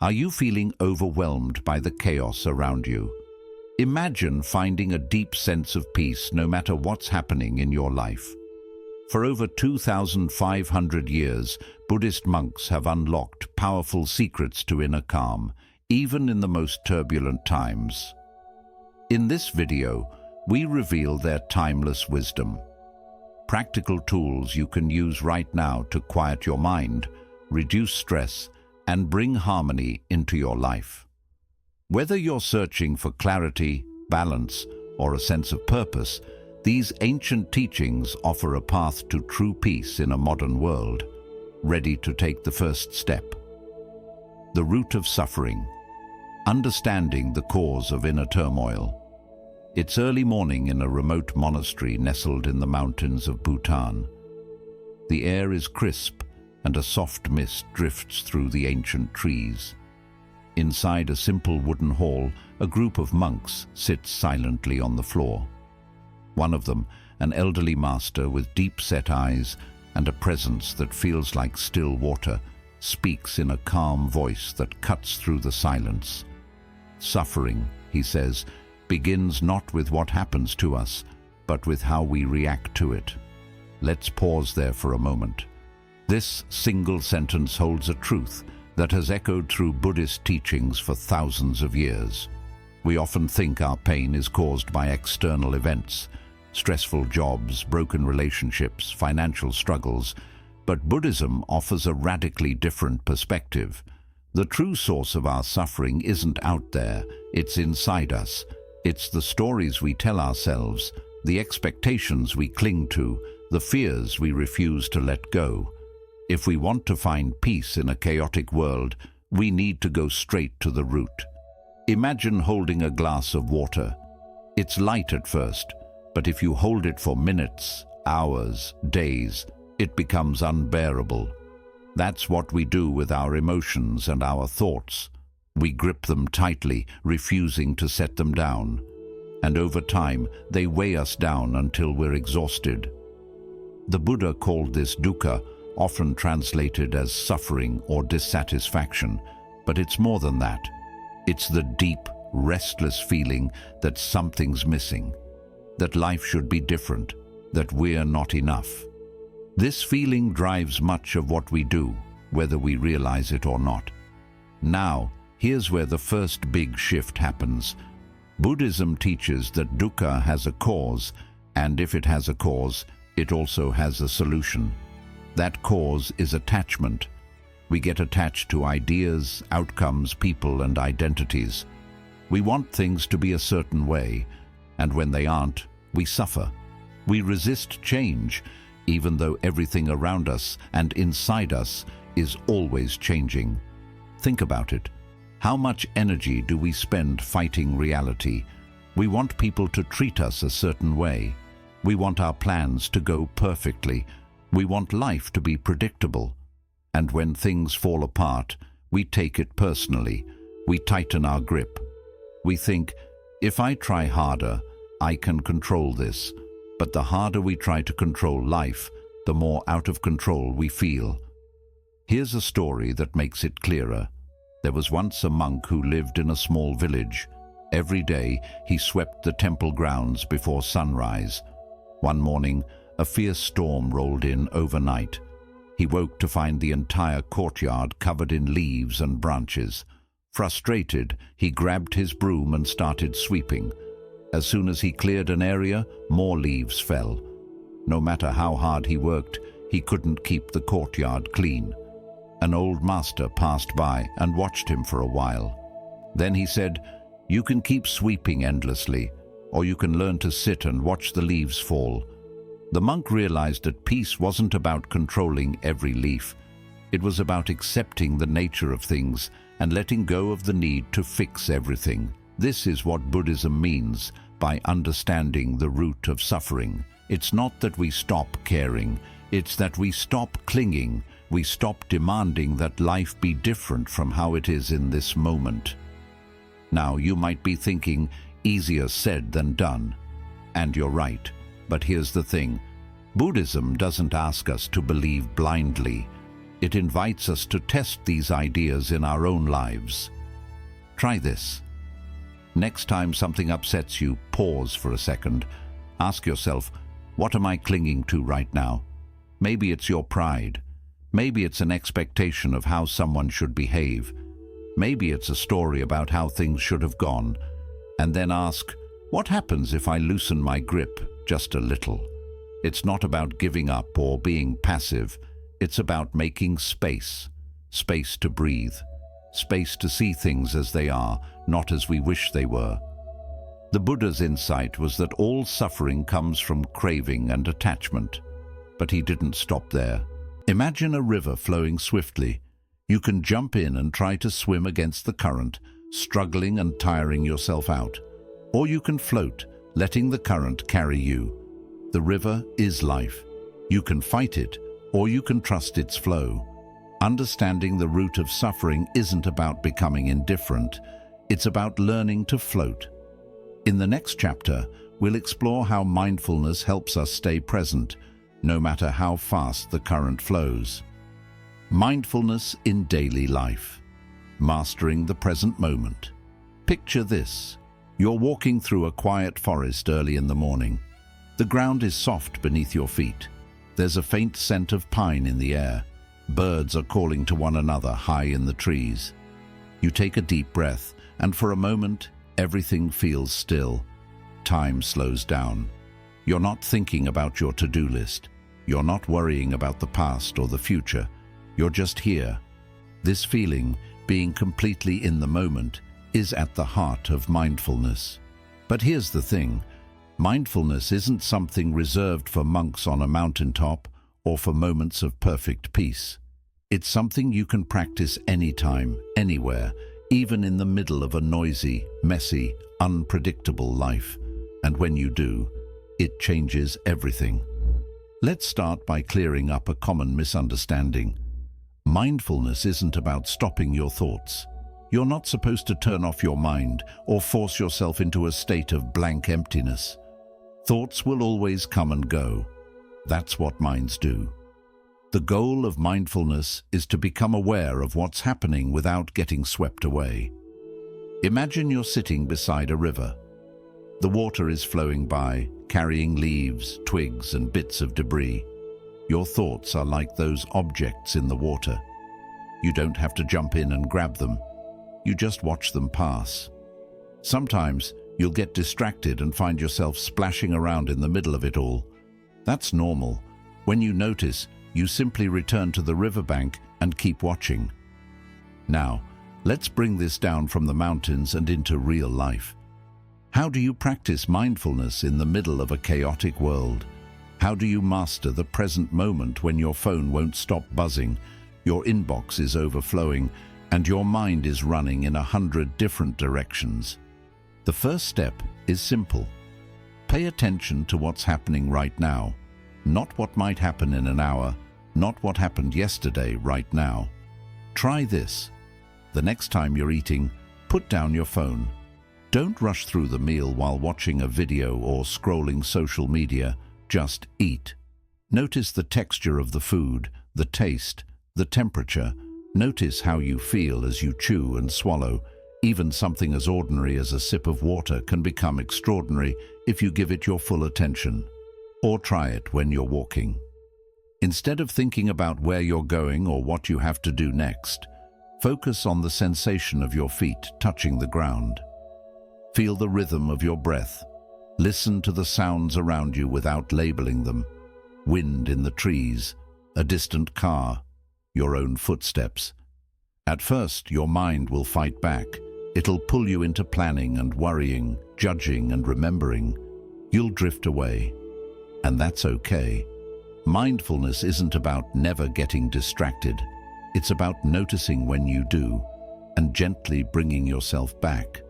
Are you feeling overwhelmed by the chaos around you? Imagine finding a deep sense of peace no matter what's happening in your life. For over 2,500 years, Buddhist monks have unlocked powerful secrets to inner calm, even in the most turbulent times. In this video, we reveal their timeless wisdom. Practical tools you can use right now to quiet your mind, reduce stress, and bring harmony into your life. Whether you're searching for clarity, balance, or a sense of purpose, these ancient teachings offer a path to true peace in a modern world, ready to take the first step. The root of suffering. Understanding the cause of inner turmoil. It's early morning in a remote monastery nestled in the mountains of Bhutan. The air is crisp, and a soft mist drifts through the ancient trees. Inside a simple wooden hall, a group of monks sits silently on the floor. One of them, an elderly master with deep-set eyes and a presence that feels like still water, speaks in a calm voice that cuts through the silence. Suffering, he says, begins not with what happens to us, but with how we react to it. Let's pause there for a moment. This single sentence holds a truth that has echoed through Buddhist teachings for thousands of years. We often think our pain is caused by external events, stressful jobs, broken relationships, financial struggles, but Buddhism offers a radically different perspective. The true source of our suffering isn't out there, it's inside us. It's the stories we tell ourselves, the expectations we cling to, the fears we refuse to let go. If we want to find peace in a chaotic world, we need to go straight to the root. Imagine holding a glass of water. It's light at first, but if you hold it for minutes, hours, days, it becomes unbearable. That's what we do with our emotions and our thoughts. We grip them tightly, refusing to set them down. And over time, they weigh us down until we're exhausted. The Buddha called this dukkha, often translated as suffering or dissatisfaction, but it's more than that. It's the deep, restless feeling that something's missing, that life should be different, that we're not enough. This feeling drives much of what we do, whether we realize it or not. Now, here's where the first big shift happens. Buddhism teaches that dukkha has a cause, and if it has a cause, it also has a solution. That cause is attachment. We get attached to ideas, outcomes, people, and identities. We want things to be a certain way, and when they aren't, we suffer. We resist change, even though everything around us and inside us is always changing. Think about it. How much energy do we spend fighting reality? We want people to treat us a certain way. We want our plans to go perfectly. We want life to be predictable. And when things fall apart, we take it personally. We tighten our grip. We think, if I try harder, I can control this. But the harder we try to control life, the more out of control we feel. Here's a story that makes it clearer. There was once a monk who lived in a small village. Every day, he swept the temple grounds before sunrise. One morning, a fierce storm rolled in overnight. He woke to find the entire courtyard covered in leaves and branches. Frustrated, he grabbed his broom and started sweeping. As soon as he cleared an area, more leaves fell. No matter how hard he worked, he couldn't keep the courtyard clean. An old master passed by and watched him for a while. Then he said, "You can keep sweeping endlessly, or you can learn to sit and watch the leaves fall." The monk realized that peace wasn't about controlling every leaf. It was about accepting the nature of things and letting go of the need to fix everything. This is what Buddhism means by understanding the root of suffering. It's not that we stop caring, it's that we stop clinging, we stop demanding that life be different from how it is in this moment. Now, you might be thinking, easier said than done. And you're right. But here's the thing. Buddhism doesn't ask us to believe blindly. It invites us to test these ideas in our own lives. Try this. Next time something upsets you, pause for a second. Ask yourself, what am I clinging to right now? Maybe it's your pride. Maybe it's an expectation of how someone should behave. Maybe it's a story about how things should have gone. And then ask, what happens if I loosen my grip just a little? It's not about giving up or being passive. It's about making space. Space to breathe. Space to see things as they are, not as we wish they were. The Buddha's insight was that all suffering comes from craving and attachment. But he didn't stop there. Imagine a river flowing swiftly. You can jump in and try to swim against the current, struggling and tiring yourself out. Or you can float, letting the current carry you. The river is life. You can fight it, or you can trust its flow. Understanding the root of suffering isn't about becoming indifferent. It's about learning to float. In the next chapter, we'll explore how mindfulness helps us stay present, no matter how fast the current flows. Mindfulness in daily life. Mastering the present moment. Picture this. You're walking through a quiet forest early in the morning. The ground is soft beneath your feet. There's a faint scent of pine in the air. Birds are calling to one another high in the trees. You take a deep breath, and for a moment, everything feels still. Time slows down. You're not thinking about your to-do list. You're not worrying about the past or the future. You're just here. This feeling, being completely in the moment, is at the heart of mindfulness. But here's the thing. Mindfulness isn't something reserved for monks on a mountaintop or for moments of perfect peace. It's something you can practice anytime, anywhere, even in the middle of a noisy, messy, unpredictable life. And when you do, it changes everything. Let's start by clearing up a common misunderstanding. Mindfulness isn't about stopping your thoughts. You're not supposed to turn off your mind or force yourself into a state of blank emptiness. Thoughts will always come and go. That's what minds do. The goal of mindfulness is to become aware of what's happening without getting swept away. Imagine you're sitting beside a river. The water is flowing by, carrying leaves, twigs, and bits of debris. Your thoughts are like those objects in the water. You don't have to jump in and grab them. You just watch them pass. Sometimes you'll get distracted and find yourself splashing around in the middle of it all. That's normal. When you notice, you simply return to the riverbank and keep watching. Now, let's bring this down from the mountains and into real life. How do you practice mindfulness in the middle of a chaotic world? How do you master the present moment when your phone won't stop buzzing, your inbox is overflowing, and your mind is running in 100 different directions? The first step is simple. Pay attention to what's happening right now, not what might happen in an hour, not what happened yesterday, right now. Try this. The next time you're eating, put down your phone. Don't rush through the meal while watching a video or scrolling social media. Just eat. Notice the texture of the food, the taste, the temperature. Notice how you feel as you chew and swallow. Even something as ordinary as a sip of water can become extraordinary if you give it your full attention. Or try it when you're walking. Instead of thinking about where you're going or what you have to do next, focus on the sensation of your feet touching the ground. Feel the rhythm of your breath. Listen to the sounds around you without labeling them. Wind in the trees, a distant car, your own footsteps. At first, your mind will fight back. It'll pull you into planning and worrying, judging and remembering. You'll drift away. And that's okay. Mindfulness isn't about never getting distracted. It's about noticing when you do and gently bringing yourself back.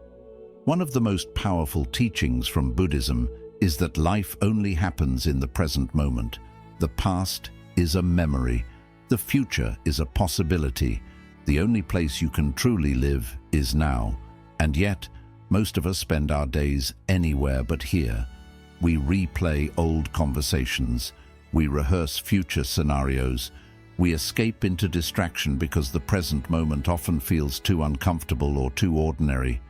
One of the most powerful teachings from Buddhism is that life only happens in the present moment. The past is a memory. The future is a possibility. The only place you can truly live is now. And yet, most of us spend our days anywhere but here. We replay old conversations. We rehearse future scenarios. We escape into distraction because the present moment often feels too uncomfortable or too ordinary.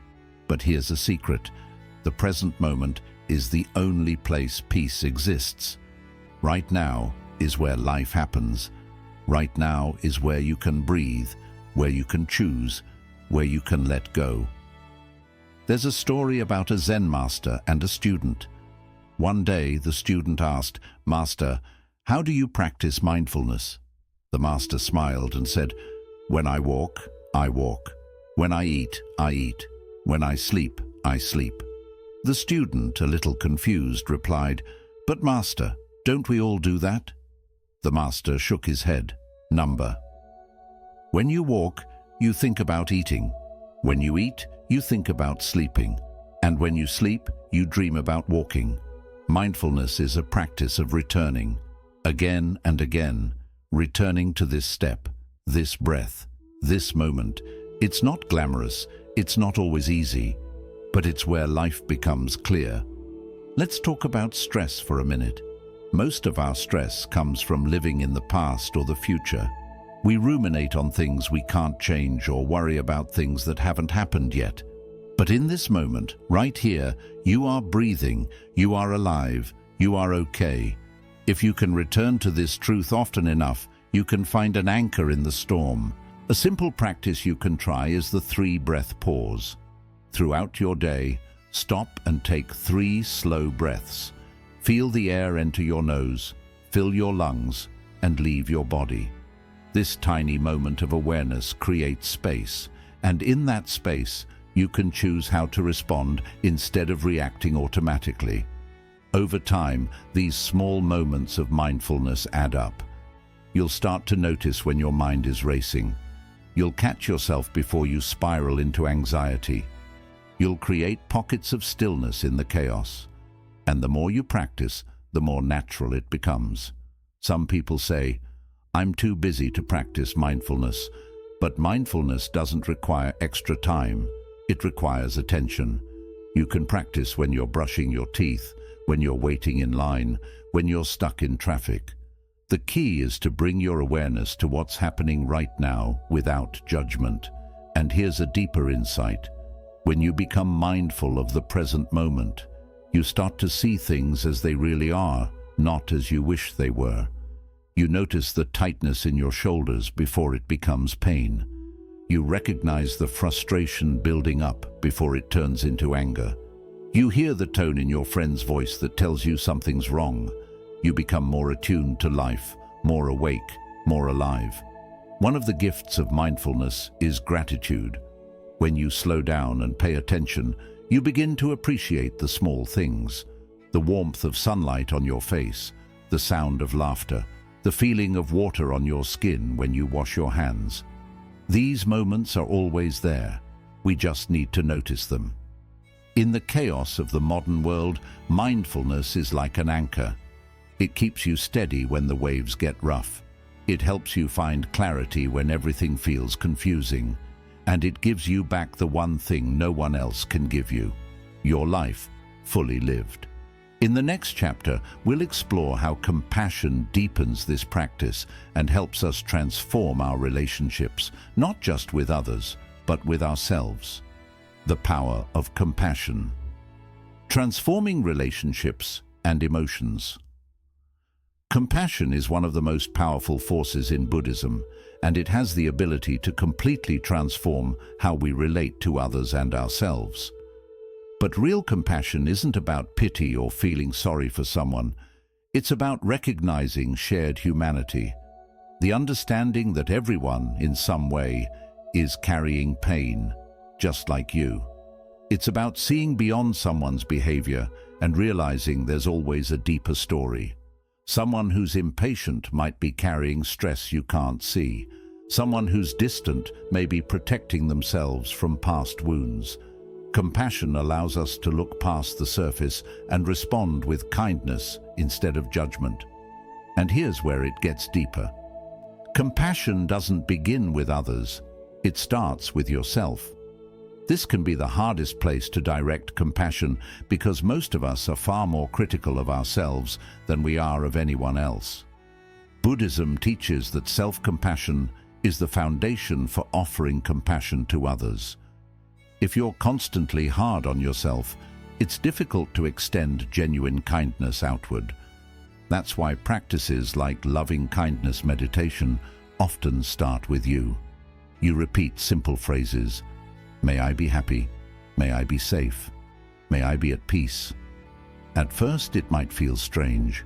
But here's a secret. The present moment is the only place peace exists. Right now is where life happens. Right now is where you can breathe, where you can choose, where you can let go. There's a story about a Zen master and a student. One day, the student asked, "Master, how do you practice mindfulness?" The master smiled and said, "When I walk, I walk. When I eat, I eat. When I sleep, I sleep." The student, a little confused, replied, "But master, don't we all do that?" The master shook his head. "Number. When you walk, you think about eating. When you eat, you think about sleeping. And when you sleep, you dream about walking. Mindfulness is a practice of returning, again and again, returning to this step, this breath, this moment. It's not glamorous, it's not always easy, but it's where life becomes clear. Let's talk about stress for a minute. Most of our stress comes from living in the past or the future. We ruminate on things we can't change or worry about things that haven't happened yet. But in this moment, right here, you are breathing, you are alive, you are okay. If you can return to this truth often enough, you can find an anchor in the storm. A simple practice you can try is the 3-breath pause. Throughout your day, stop and take 3 slow breaths. Feel the air enter your nose, fill your lungs, and leave your body. This tiny moment of awareness creates space, and in that space, you can choose how to respond instead of reacting automatically. Over time, these small moments of mindfulness add up. You'll start to notice when your mind is racing. You'll catch yourself before you spiral into anxiety. You'll create pockets of stillness in the chaos. And the more you practice, the more natural it becomes. Some people say, "I'm too busy to practice mindfulness." But mindfulness doesn't require extra time. It requires attention. You can practice when you're brushing your teeth, when you're waiting in line, when you're stuck in traffic. The key is to bring your awareness to what's happening right now without judgment. And here's a deeper insight. When you become mindful of the present moment, you start to see things as they really are, not as you wish they were. You notice the tightness in your shoulders before it becomes pain. You recognize the frustration building up before it turns into anger. You hear the tone in your friend's voice that tells you something's wrong. You become more attuned to life, more awake, more alive. One of the gifts of mindfulness is gratitude. When you slow down and pay attention, you begin to appreciate the small things. The warmth of sunlight on your face, the sound of laughter, the feeling of water on your skin when you wash your hands. These moments are always there. We just need to notice them. In the chaos of the modern world, mindfulness is like an anchor. It keeps you steady when the waves get rough. It helps you find clarity when everything feels confusing. And it gives you back the one thing no one else can give you: your life, fully lived. In the next chapter, we'll explore how compassion deepens this practice and helps us transform our relationships, not just with others, but with ourselves. The power of compassion. Transforming relationships and emotions. Compassion is one of the most powerful forces in Buddhism, and it has the ability to completely transform how we relate to others and ourselves. But real compassion isn't about pity or feeling sorry for someone. It's about recognizing shared humanity, the understanding that everyone, in some way, is carrying pain, just like you. It's about seeing beyond someone's behavior and realizing there's always a deeper story. Someone who's impatient might be carrying stress you can't see. Someone who's distant may be protecting themselves from past wounds. Compassion allows us to look past the surface and respond with kindness instead of judgment. And here's where it gets deeper. Compassion doesn't begin with others. It starts with yourself. This can be the hardest place to direct compassion because most of us are far more critical of ourselves than we are of anyone else. Buddhism teaches that self-compassion is the foundation for offering compassion to others. If you're constantly hard on yourself, it's difficult to extend genuine kindness outward. That's why practices like loving-kindness meditation often start with you. You repeat simple phrases: may I be happy, may I be safe, may I be at peace. At first it might feel strange,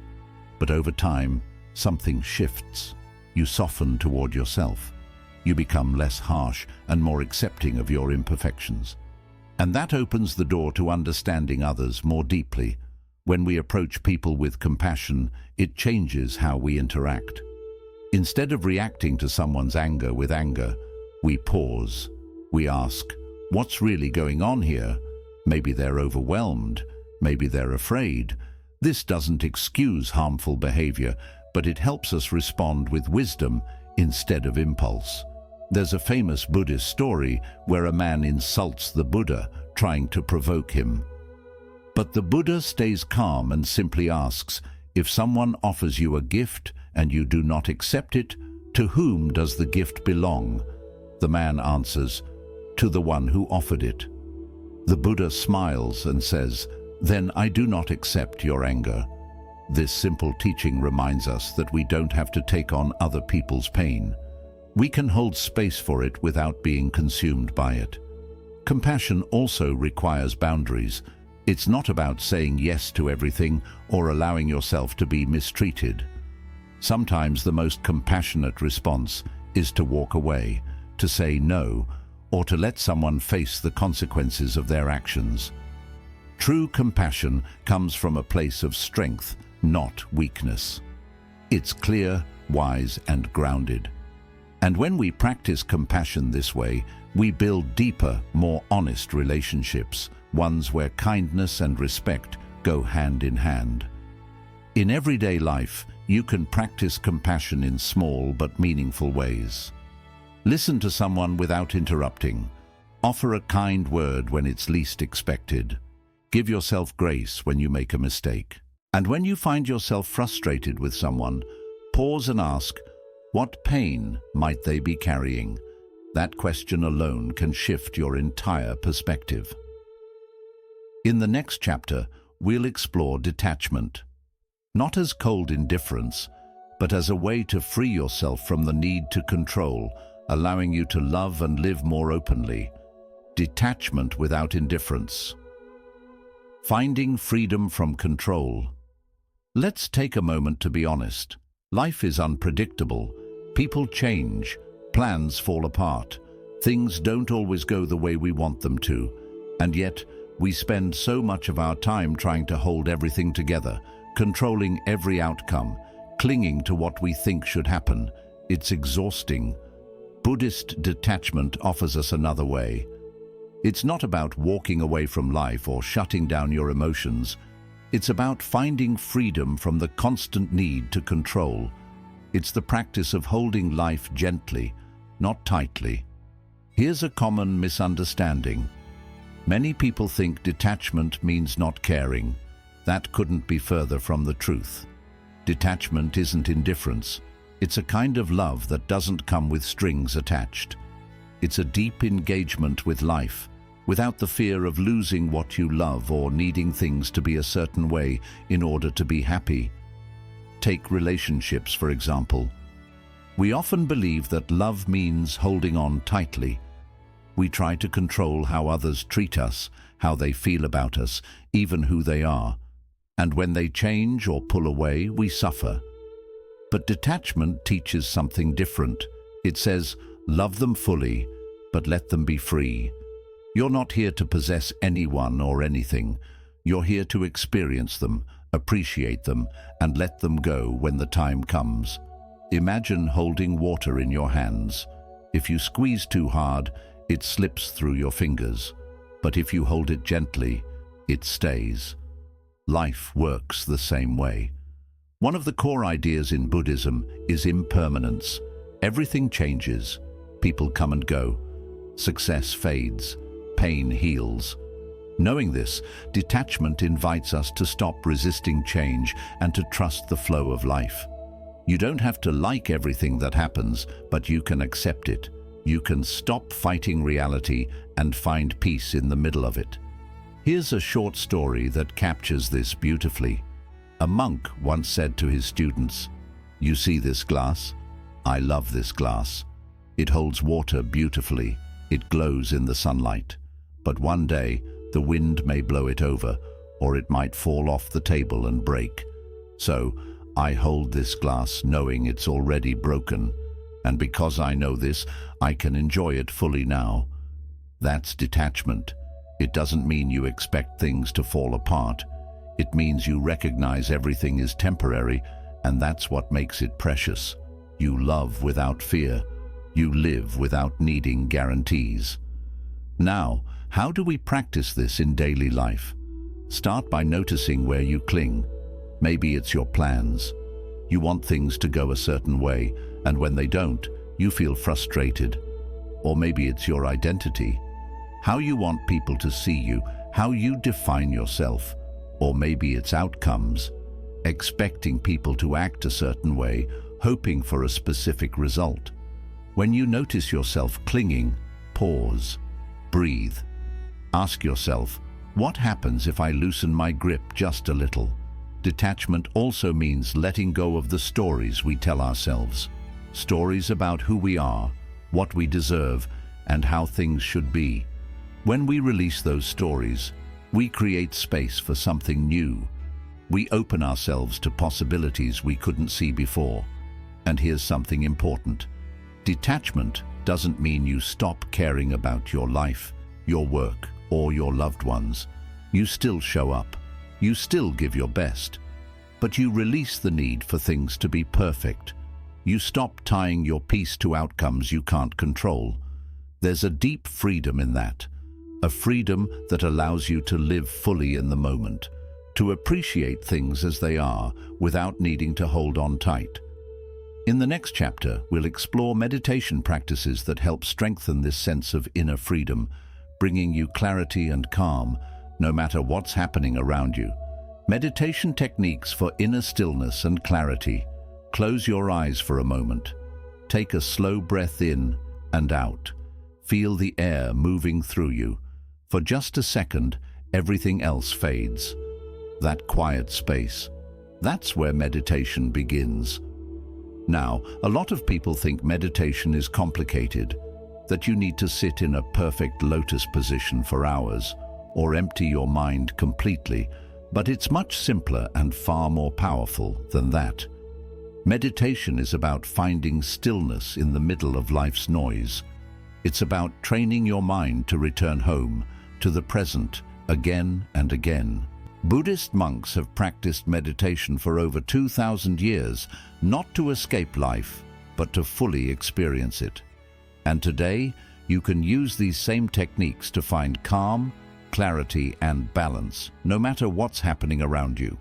but over time something shifts. You soften toward yourself. You become less harsh and more accepting of your imperfections. And that opens the door to understanding others more deeply. When we approach people with compassion, it changes how we interact. Instead of reacting to someone's anger with anger, we pause. We ask, what's really going on here? Maybe they're overwhelmed. Maybe they're afraid. This doesn't excuse harmful behavior, but it helps us respond with wisdom instead of impulse. There's a famous Buddhist story where a man insults the Buddha, trying to provoke him. But the Buddha stays calm and simply asks, if someone offers you a gift and you do not accept it, to whom does the gift belong? The man answers, to the one who offered it. The Buddha smiles and says, then I do not accept your anger. This simple teaching reminds us that we don't have to take on other people's pain. We can hold space for it without being consumed by it. Compassion also requires boundaries. It's not about saying yes to everything or allowing yourself to be mistreated. Sometimes the most compassionate response is to walk away, to say no, or to let someone face the consequences of their actions. True compassion comes from a place of strength, not weakness. It's clear, wise, and grounded. And when we practice compassion this way, we build deeper, more honest relationships, ones where kindness and respect go hand in hand. In everyday life, you can practice compassion in small but meaningful ways. Listen to someone without interrupting. Offer a kind word when it's least expected. Give yourself grace when you make a mistake. And when you find yourself frustrated with someone, pause and ask, what pain might they be carrying? That question alone can shift your entire perspective. In the next chapter, we'll explore detachment, not as cold indifference, but as a way to free yourself from the need to control, allowing you to love and live more openly. Detachment without indifference. Finding freedom from control. Let's take a moment to be honest. Life is unpredictable. People change. Plans fall apart. Things don't always go the way we want them to. And yet, we spend so much of our time trying to hold everything together, controlling every outcome, clinging to what we think should happen. It's exhausting. Buddhist detachment offers us another way. It's not about walking away from life or shutting down your emotions. It's about finding freedom from the constant need to control. It's the practice of holding life gently, not tightly. Here's a common misunderstanding. Many people think detachment means not caring. That couldn't be further from the truth. Detachment isn't indifference. It's a kind of love that doesn't come with strings attached. It's a deep engagement with life, without the fear of losing what you love or needing things to be a certain way in order to be happy. Take relationships, for example. We often believe that love means holding on tightly. We try to control how others treat us, how they feel about us, even who they are. And when they change or pull away, we suffer. But detachment teaches something different. It says, love them fully, but let them be free. You're not here to possess anyone or anything. You're here to experience them, appreciate them, and let them go when the time comes. Imagine holding water in your hands. If you squeeze too hard, it slips through your fingers. But if you hold it gently, it stays. Life works the same way. One of the core ideas in Buddhism is impermanence. Everything changes. People come and go. Success fades. Pain heals. Knowing this, detachment invites us to stop resisting change and to trust the flow of life. You don't have to like everything that happens, but you can accept it. You can stop fighting reality and find peace in the middle of it. Here's a short story that captures this beautifully. A monk once said to his students, "You see this glass? I love this glass. It holds water beautifully. It glows in the sunlight. But one day, the wind may blow it over, or it might fall off the table and break. So, I hold this glass knowing it's already broken. And because I know this, I can enjoy it fully now." That's detachment. It doesn't mean you expect things to fall apart. It means you recognize everything is temporary, and that's what makes it precious. You love without fear. You live without needing guarantees. Now, how do we practice this in daily life? Start by noticing where you cling. Maybe it's your plans. You want things to go a certain way, and when they don't, you feel frustrated. Or maybe it's your identity. How you want people to see you, how you define yourself. Or maybe it's outcomes. Expecting people to act a certain way, hoping for a specific result. When you notice yourself clinging, pause, breathe. Ask yourself, what happens if I loosen my grip just a little? Detachment also means letting go of the stories we tell ourselves. Stories about who we are, what we deserve, and how things should be. When we release those stories, we create space for something new. We open ourselves to possibilities we couldn't see before. And here's something important. Detachment doesn't mean you stop caring about your life, your work, or your loved ones. You still show up. You still give your best. But you release the need for things to be perfect. You stop tying your peace to outcomes you can't control. There's a deep freedom in that. A freedom that allows you to live fully in the moment, to appreciate things as they are without needing to hold on tight. In the next chapter, we'll explore meditation practices that help strengthen this sense of inner freedom, bringing you clarity and calm, no matter what's happening around you. Meditation techniques for inner stillness and clarity. Close your eyes for a moment. Take a slow breath in and out. Feel the air moving through you. For just a second, everything else fades. That quiet space. That's where meditation begins. Now, a lot of people think meditation is complicated, that you need to sit in a perfect lotus position for hours, or empty your mind completely, but it's much simpler and far more powerful than that. Meditation is about finding stillness in the middle of life's noise. It's about training your mind to return home, to the present, again and again. Buddhist monks have practiced meditation for over 2,000 years, not to escape life, but to fully experience it. And today, you can use these same techniques to find calm, clarity, and balance, no matter what's happening around you.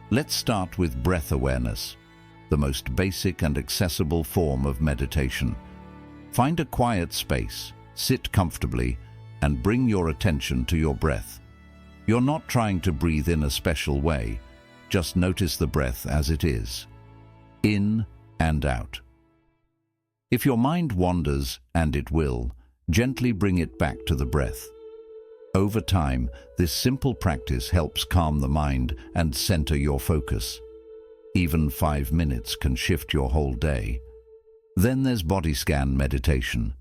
Let's start with breath awareness, the most basic and accessible form of meditation. Find a quiet space, sit comfortably, and bring your attention to your breath. You're not trying to breathe in a special way. Just notice the breath as it is. In and out. If your mind wanders, and it will, gently bring it back to the breath. Over time, this simple practice helps calm the mind and center your focus. Even 5 minutes can shift your whole day. Then there's body scan meditation.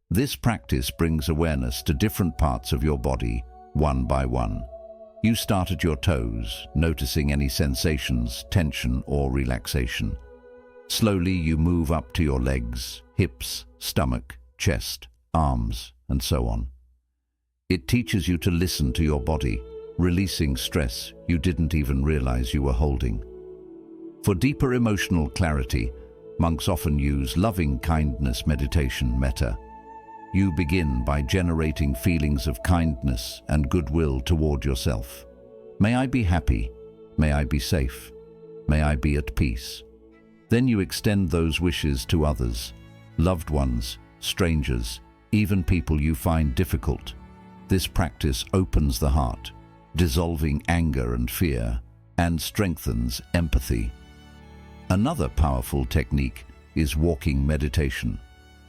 This practice brings awareness to different parts of your body, one by one. You start at your toes, noticing any sensations, tension, or relaxation. Slowly you move up to your legs, hips, stomach, chest, arms, and so on. It teaches you to listen to your body, releasing stress you didn't even realize you were holding. For deeper emotional clarity, monks often use loving kindness meditation, metta. You begin by generating feelings of kindness and goodwill toward yourself. May I be happy. May I be safe. May I be at peace. Then you extend those wishes to others, loved ones, strangers, even people you find difficult. This practice opens the heart, dissolving anger and fear, and strengthens empathy. Another powerful technique is walking meditation.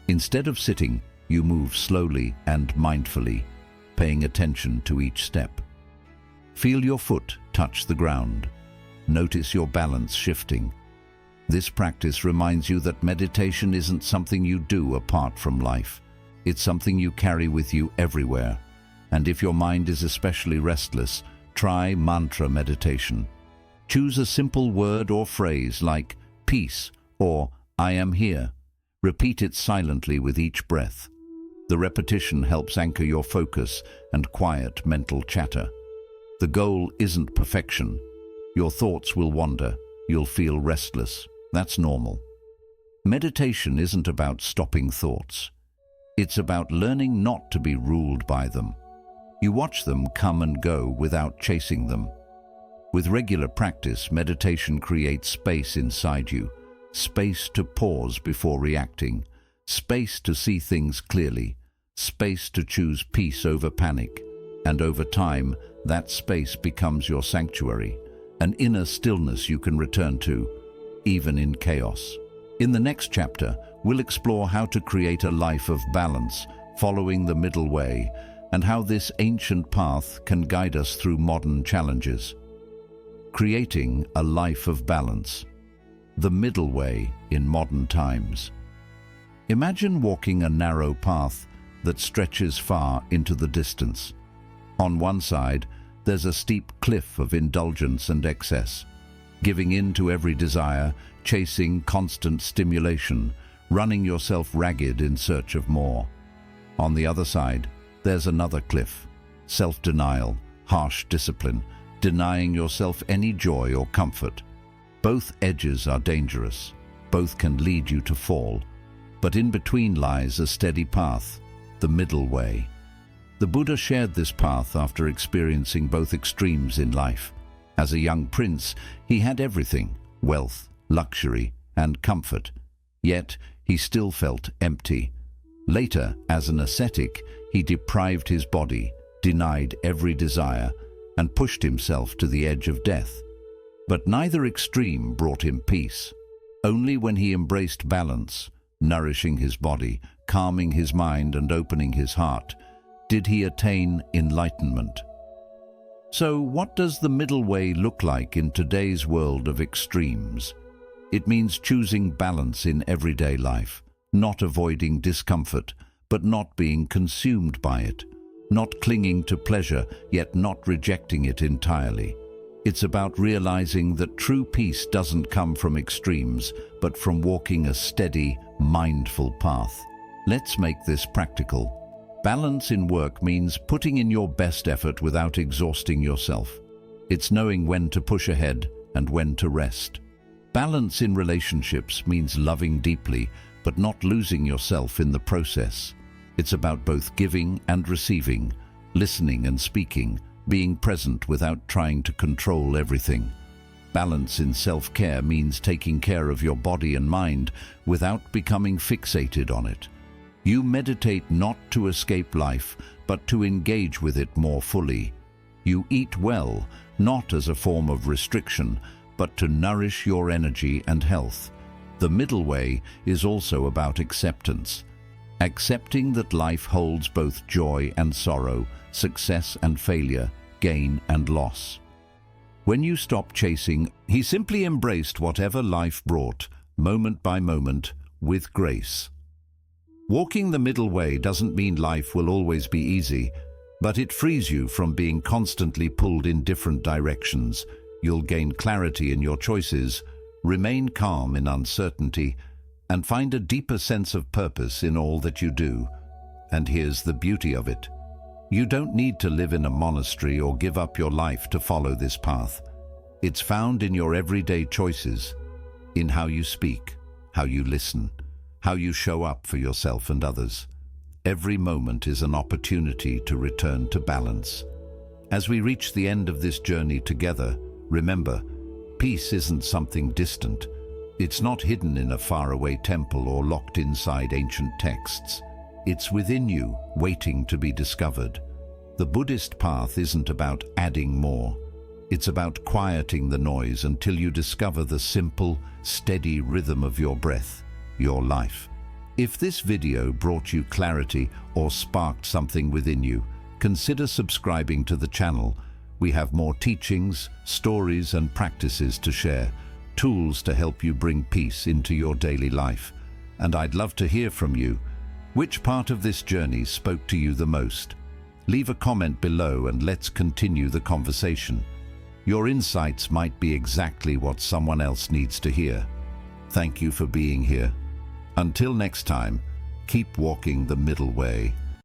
Instead of sitting, you move slowly and mindfully, paying attention to each step. Feel your foot touch the ground. Notice your balance shifting. This practice reminds you that meditation isn't something you do apart from life. It's something you carry with you everywhere. And if your mind is especially restless, try mantra meditation. Choose a simple word or phrase like peace or I am here. Repeat it silently with each breath. The repetition helps anchor your focus and quiet mental chatter. The goal isn't perfection. Your thoughts will wander. You'll feel restless. That's normal. Meditation isn't about stopping thoughts. It's about learning not to be ruled by them. You watch them come and go without chasing them. With regular practice, meditation creates space inside you, space to pause before reacting, space to see things clearly, space to choose peace over panic, and over time, that space becomes your sanctuary, an inner stillness you can return to, even in chaos. In the next chapter, we'll explore how to create a life of balance, following the middle way, and how this ancient path can guide us through modern challenges. Creating a life of balance. The middle way in modern times. Imagine walking a narrow path that stretches far into the distance. On one side, there's a steep cliff of indulgence and excess, giving in to every desire, chasing constant stimulation, running yourself ragged in search of more. On the other side, there's another cliff, self-denial, harsh discipline, denying yourself any joy or comfort. Both edges are dangerous. Both can lead you to fall. But in between lies a steady path, the middle way. The Buddha shared this path after experiencing both extremes in life. As a young prince, he had everything, wealth, luxury, and comfort. Yet, he still felt empty. Later, as an ascetic, he deprived his body, denied every desire, and pushed himself to the edge of death. But neither extreme brought him peace. Only when he embraced balance, nourishing his body, calming his mind and opening his heart, did he attain enlightenment. So what does the middle way look like in today's world of extremes? It means choosing balance in everyday life, not avoiding discomfort, but not being consumed by it, not clinging to pleasure, yet not rejecting it entirely. It's about realizing that true peace doesn't come from extremes, but from walking a steady, mindful path. Let's make this practical. Balance in work means putting in your best effort without exhausting yourself. It's knowing when to push ahead and when to rest. Balance in relationships means loving deeply, but not losing yourself in the process. It's about both giving and receiving, listening and speaking, being present without trying to control everything. Balance in self-care means taking care of your body and mind without becoming fixated on it. You meditate not to escape life, but to engage with it more fully. You eat well, not as a form of restriction, but to nourish your energy and health. The middle way is also about acceptance. Accepting that life holds both joy and sorrow, success and failure, gain and loss. When you stop chasing, he simply embraced whatever life brought, moment by moment, with grace. Walking the middle way doesn't mean life will always be easy, but it frees you from being constantly pulled in different directions. You'll gain clarity in your choices, remain calm in uncertainty, and find a deeper sense of purpose in all that you do. And here's the beauty of it. You don't need to live in a monastery or give up your life to follow this path. It's found in your everyday choices, in how you speak, how you listen, how you show up for yourself and others. Every moment is an opportunity to return to balance. As we reach the end of this journey together, remember, peace isn't something distant. It's not hidden in a faraway temple or locked inside ancient texts. It's within you, waiting to be discovered. The Buddhist path isn't about adding more. It's about quieting the noise until you discover the simple, steady rhythm of your breath, your life. If this video brought you clarity or sparked something within you, consider subscribing to the channel. We have more teachings, stories, and practices to share, tools to help you bring peace into your daily life. And I'd love to hear from you. Which part of this journey spoke to you the most? Leave a comment below and let's continue the conversation. Your insights might be exactly what someone else needs to hear. Thank you for being here. Until next time, keep walking the middle way.